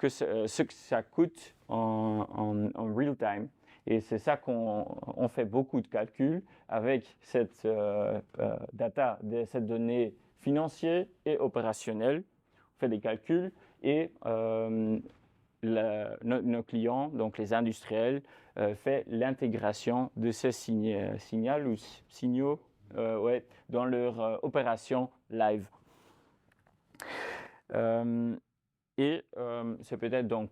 ce que ça coûte en real time. Et c'est ça qu'on fait beaucoup de calculs avec cette data, cette donnée financière et opérationnelle. On fait des calculs et nos clients, donc les industriels, fait l'intégration de ces signaux dans leur opération live. Et c'est peut-être donc,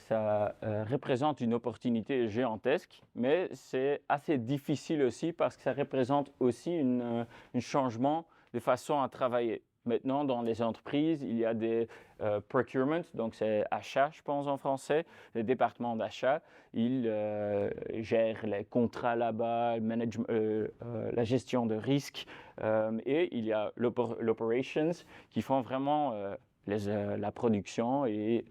ça représente une opportunité géantesque, mais c'est assez difficile aussi parce que ça représente aussi un changement de façon à travailler. maintenant dans les entreprises, il y a des procurement, donc c'est achat, je pense en français, les départements d'achat. Ils gèrent les contrats là-bas, la gestion de risques, et il y a l'operations qui font vraiment la production, et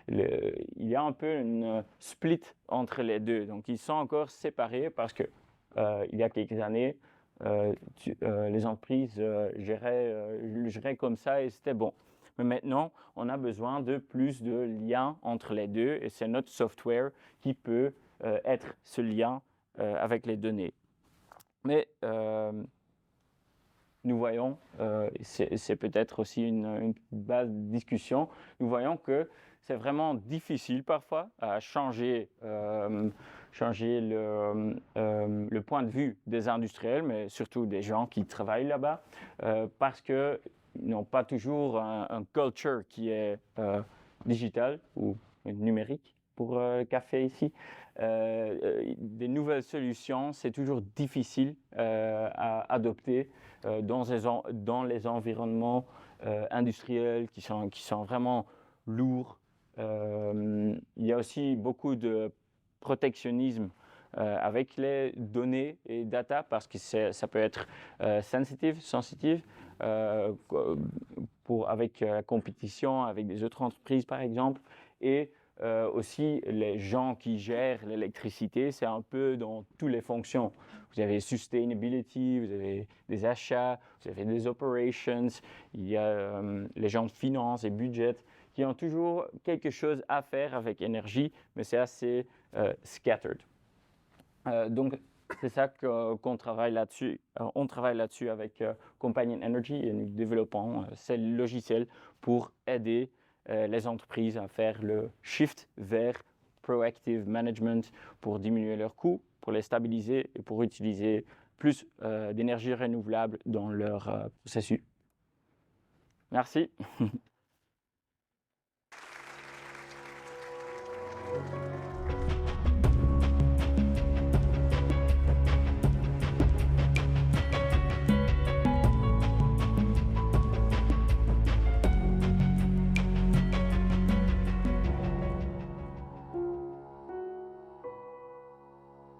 il y a un peu une split entre les deux. Donc ils sont encore séparés parce que il y a quelques années, les entreprises géraient comme ça et c'était bon. Mais maintenant, on a besoin de plus de liens entre les deux, et c'est notre software qui peut être ce lien avec les données. Mais nous voyons, c'est peut-être aussi une base de discussion, nous voyons que c'est vraiment difficile parfois à changer le point de vue des industriels, mais surtout des gens qui travaillent là-bas, parce qu'ils n'ont pas toujours un culture qui est digital ou numérique pour le café ici. Des nouvelles solutions, c'est toujours difficile à adopter dans les environnements industriels qui sont vraiment lourds. Il y a aussi beaucoup de protectionnisme avec les données et data, parce que ça peut être sensitive avec la compétition avec des autres entreprises par exemple, et aussi les gens qui gèrent l'électricité, c'est un peu dans toutes les fonctions. Vous avez sustainability, vous avez des achats, vous avez des operations, il y a les gens de finance et budget qui ont toujours quelque chose à faire avec énergie, mais c'est assez scattered. Donc c'est ça qu'on travaille là-dessus. On travaille là-dessus avec Companion Energy, et nous développons ces logiciels pour aider les entreprises à faire le shift vers proactive management pour diminuer leurs coûts, pour les stabiliser et pour utiliser plus d'énergie renouvelable dans leur processus. Merci.